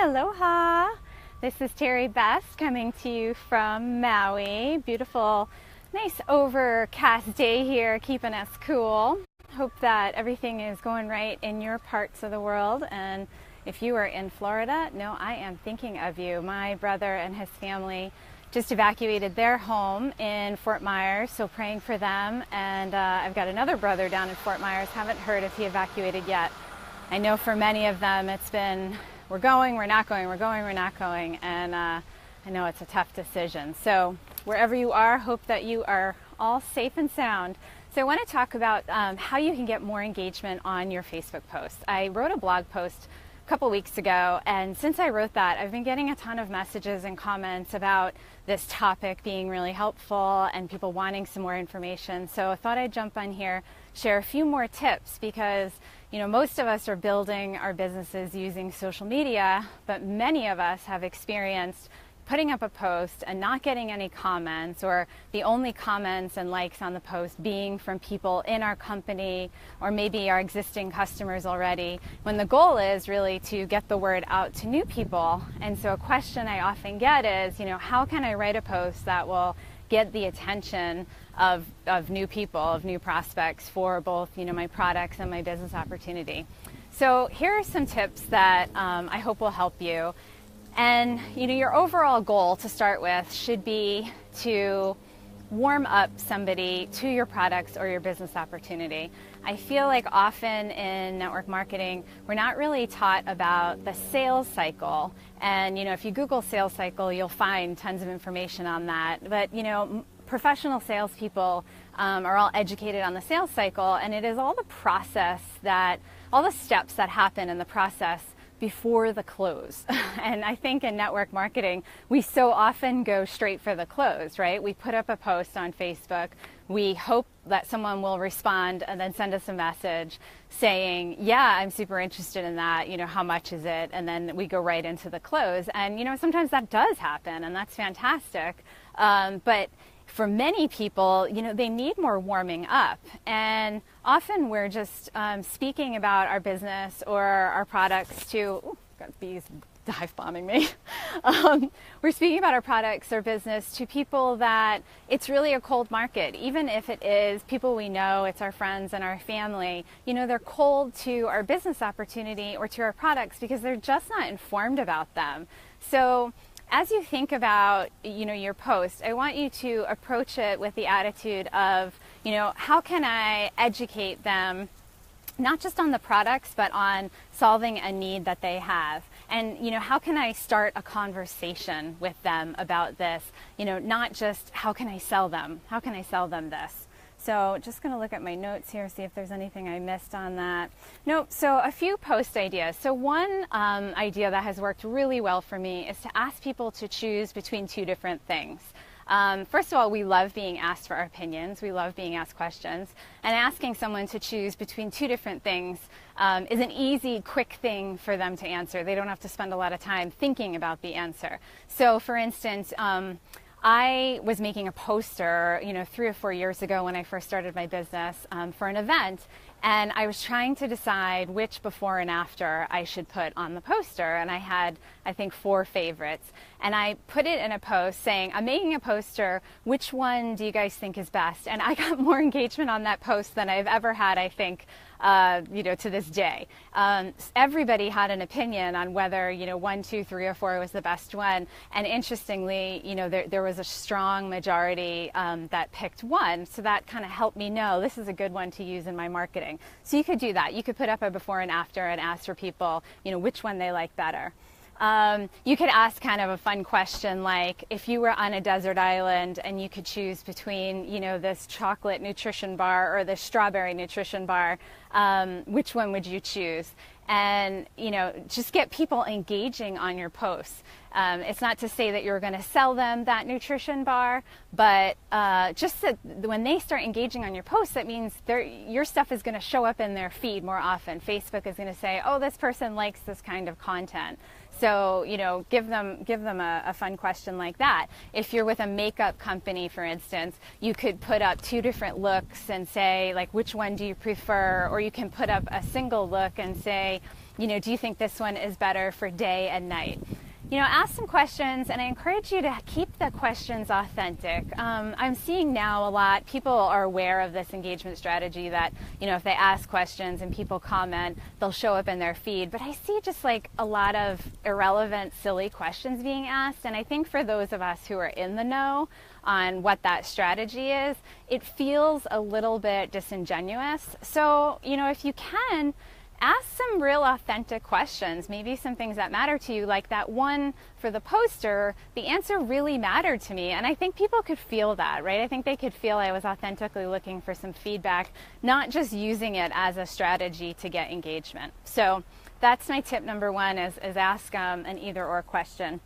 Aloha! This is Terry Best coming to you from Maui. Beautiful, nice overcast day here, keeping us cool. Hope that everything is going right in your parts of the world. And if you are in Florida, no, I am thinking of you. My brother and his family just evacuated their home in Fort Myers, so praying for them. And I've got another brother down in Fort Myers. Haven't heard if he evacuated yet. I know for many of them it's been, we're going, we're not going, we're going, we're not going. And I know it's a tough decision. So wherever you are, hope that you are all safe and sound. So I want to talk about how you can get more engagement on your Facebook posts. I wrote a blog post a couple weeks ago, and since I wrote that, I've been getting a ton of messages and comments about this topic being really helpful and people wanting some more information. So I thought I'd jump on here, share a few more tips, because most of us are building our businesses using social media, but many of us have experienced putting up a post and not getting any comments, or the only comments and likes on the post being from people in our company or maybe our existing customers already, when the goal is really to get the word out to new people. And so a question I often get is, how can I write a post that will get the attention of new people, of new prospects for both my products and my business opportunity? So here are some tips that I hope will help you. And your overall goal to start with should be to warm up somebody to your products or your business opportunity. I feel like often in network marketing, we're not really taught about the sales cycle. And if you Google sales cycle, you'll find tons of information on that. But professional salespeople are all educated on the sales cycle, and it is all the process all the steps that happen in the process before the close. And I think in network marketing, we so often go straight for the close, right? We put up a post on Facebook, we hope that someone will respond and then send us a message saying, yeah, I'm super interested in that, how much is it? And then we go right into the close. And sometimes that does happen, and that's fantastic. But for many people, they need more warming up. And often we're just speaking about our business or our products to, got bees dive bombing me. We're speaking about our products or business to people that it's really a cold market. Even if it is people we know, it's our friends and our family, they're cold to our business opportunity or to our products because they're just not informed about them. So as you think about, your post, I want you to approach it with the attitude of, how can I educate them, not just on the products, but on solving a need that they have? And, how can I start a conversation with them about this? Not just how can I sell them? How can I sell them this? So just going to look at my notes here, see if there's anything I missed on that. Nope. So a few post ideas. So one idea that has worked really well for me is to ask people to choose between two different things. First of all, we love being asked for our opinions. We love being asked questions. And asking someone to choose between two different things is an easy, quick thing for them to answer. They don't have to spend a lot of time thinking about the answer. So for instance, I was making a poster, 3 or 4 years ago when I first started my business for an event, and I was trying to decide which before and after I should put on the poster, and I had, I think, 4 favorites. And I put it in a post saying, I'm making a poster, which one do you guys think is best? And I got more engagement on that post than I've ever had, I think, to this day. Everybody had an opinion on whether, 1, 2, 3, or 4 was the best one. And interestingly, there was a strong majority that picked 1. So that kind of helped me know this is a good one to use in my marketing. So you could do that. You could put up a before and after and ask for people, which one they like better. You could ask kind of a fun question like, if you were on a desert island and you could choose between, this chocolate nutrition bar or this strawberry nutrition bar, which one would you choose? And, just get people engaging on your posts. It's not to say that you're going to sell them that nutrition bar, but just that when they start engaging on your posts, that means your stuff is going to show up in their feed more often. Facebook is going to say, oh, this person likes this kind of content. So, give them a fun question like that. If you're with a makeup company, for instance, you could put up 2 different looks and say, like, which one do you prefer? Or you can put up a single look and say, do you think this one is better for day and night? Ask some questions, and I encourage you to keep the questions authentic. I'm seeing now a lot, people are aware of this engagement strategy that, if they ask questions and people comment, they'll show up in their feed. But I see just like a lot of irrelevant, silly questions being asked. And I think for those of us who are in the know on what that strategy is, it feels a little bit disingenuous. So, if you can, ask some real authentic questions, maybe some things that matter to you, like that one for the poster. The answer really mattered to me, and I think people could feel that, right? I think they could feel I was authentically looking for some feedback, not just using it as a strategy to get engagement. So that's my tip number one, is ask an either or question.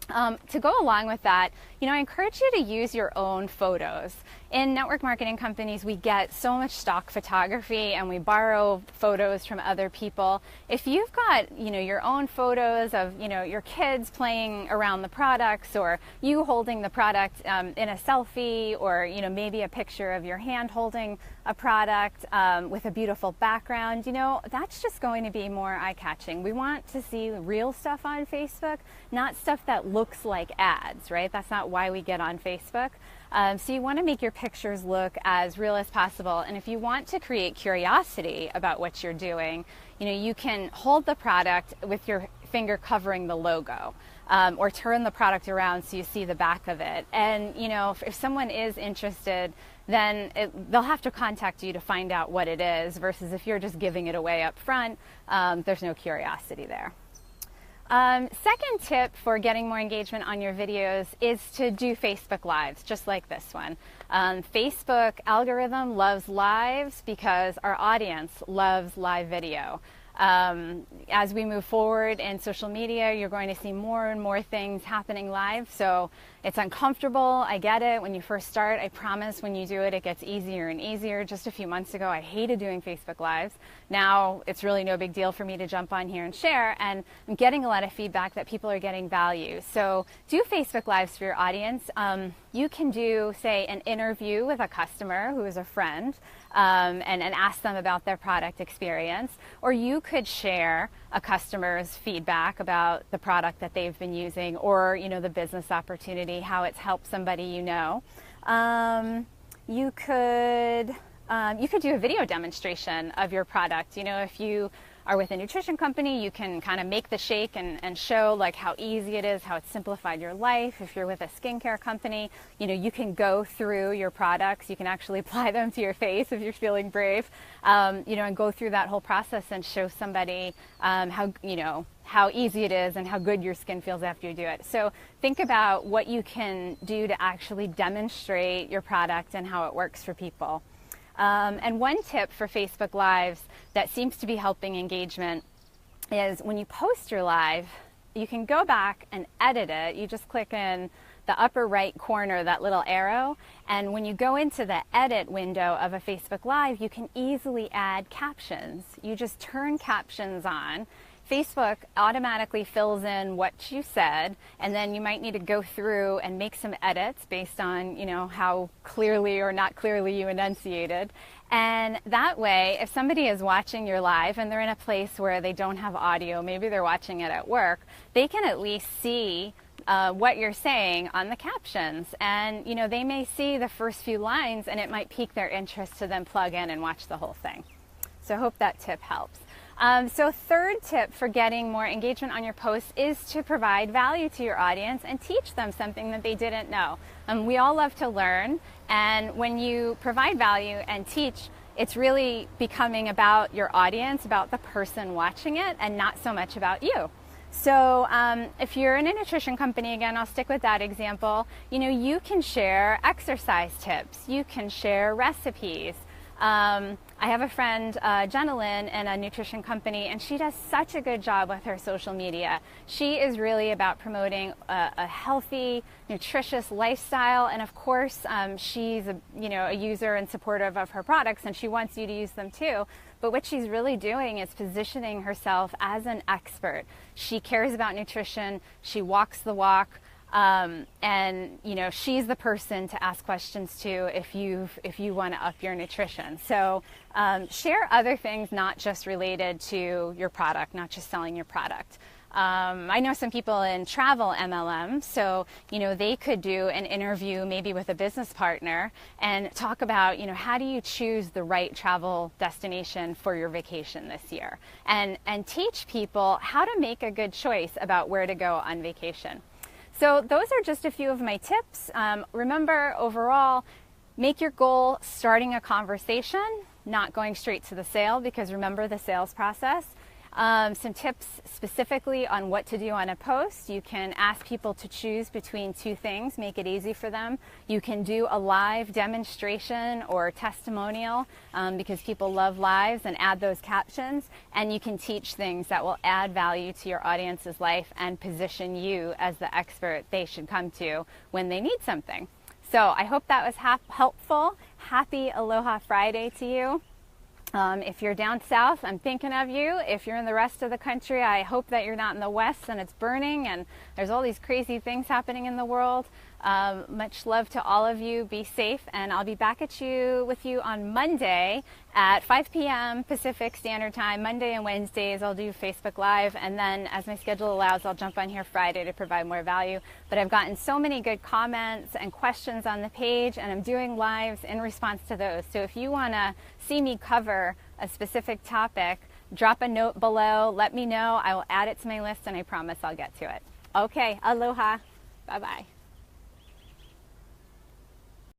To go along with that, I encourage you to use your own photos. In network marketing companies, we get so much stock photography and we borrow photos from other people. If you've got, your own photos of, your kids playing around the products, or you holding the product in a selfie, or, maybe a picture of your hand holding a product with a beautiful background, that's just going to be more eye-catching. We want to see real stuff on Facebook, not stuff that looks like ads, right? That's not why we get on Facebook. So you want to make your pictures look as real as possible. And if you want to create curiosity about what you're doing, you can hold the product with your finger covering the logo, or turn the product around so you see the back of it. And, if someone is interested, then they'll have to contact you to find out what it is, versus if you're just giving it away up front, there's no curiosity there. Second tip for getting more engagement on your videos is to do Facebook Lives, just like this one. Facebook algorithm loves lives because our audience loves live video. As we move forward in social media, you're going to see more and more things happening live. So it's uncomfortable. I get it. When you first start, I promise when you do it, it gets easier and easier. Just a few months ago, I hated doing Facebook Lives. Now it's really no big deal for me to jump on here and share. And I'm getting a lot of feedback that people are getting value. So do Facebook Lives for your audience. You can do, say, an interview with a customer who is a friend, and ask them about their product experience. Or you could share a customer's feedback about the product that they've been using, or the business opportunity, how it's helped somebody you know. You could do a video demonstration of your product. If you are with a nutrition company, you can kind of make the shake and show like how easy it is, how it's simplified your life. If you're with a skincare company, you can go through your products. You can actually apply them to your face if you're feeling brave, and go through that whole process and show somebody how easy it is and how good your skin feels after you do it. So think about what you can do to actually demonstrate your product and how it works for people. And one tip for Facebook Lives that seems to be helping engagement is when you post your live, you can go back and edit it. You just click in the upper right corner, that little arrow, and when you go into the edit window of a Facebook Live, you can easily add captions. You just turn captions on. Facebook automatically fills in what you said, and then you might need to go through and make some edits based on, how clearly or not clearly you enunciated. And that way, if somebody is watching your live and they're in a place where they don't have audio, maybe they're watching it at work, they can at least see what you're saying on the captions. And, they may see the first few lines and it might pique their interest to then plug in and watch the whole thing. So I hope that tip helps. So third tip for getting more engagement on your posts is to provide value to your audience and teach them something that they didn't know. We all love to learn, and when you provide value and teach, it's really becoming about your audience, about the person watching it, and not so much about you. So if you're in a nutrition company, again, I'll stick with that example, you can share exercise tips, you can share recipes. I have a friend, Jenalyn, in a nutrition company, and she does such a good job with her social media. She is really about promoting a healthy, nutritious lifestyle, and of course, she's a user and supportive of her products, and she wants you to use them too. But what she's really doing is positioning herself as an expert. She cares about nutrition. She walks the walk. And you know, she's the person to ask questions to if you want to up your nutrition. So share other things not just related to your product, not just selling your product. I know some people in travel MLM, so you know, they could do an interview maybe with a business partner and talk about, you know, how do you choose the right travel destination for your vacation this year, and teach people how to make a good choice about where to go on vacation. So those are just a few of my tips. Remember, overall, make your goal starting a conversation, not going straight to the sale, because remember the sales process. Some tips specifically on what to do on a post. You can ask people to choose between two things, make it easy for them. You can do a live demonstration or testimonial because people love lives, and add those captions. And you can teach things that will add value to your audience's life and position you as the expert they should come to when they need something. So I hope that was helpful. Happy Aloha Friday to you. If you're down south, I'm thinking of you. If you're in the rest of the country, I hope that you're not in the west and it's burning and there's all these crazy things happening in the world. Much love to all of you. Be safe, and I'll be back with you on Monday at 5 p.m. Pacific Standard Time. Monday and Wednesdays I'll do Facebook Live, and then as my schedule allows, I'll jump on here Friday to provide more value. But I've gotten so many good comments and questions on the page, and I'm doing lives in response to those. So if you want to see me cover a specific topic, drop a note below, let me know. I will add it to my list, and I promise I'll get to it. Okay, aloha. Bye-bye.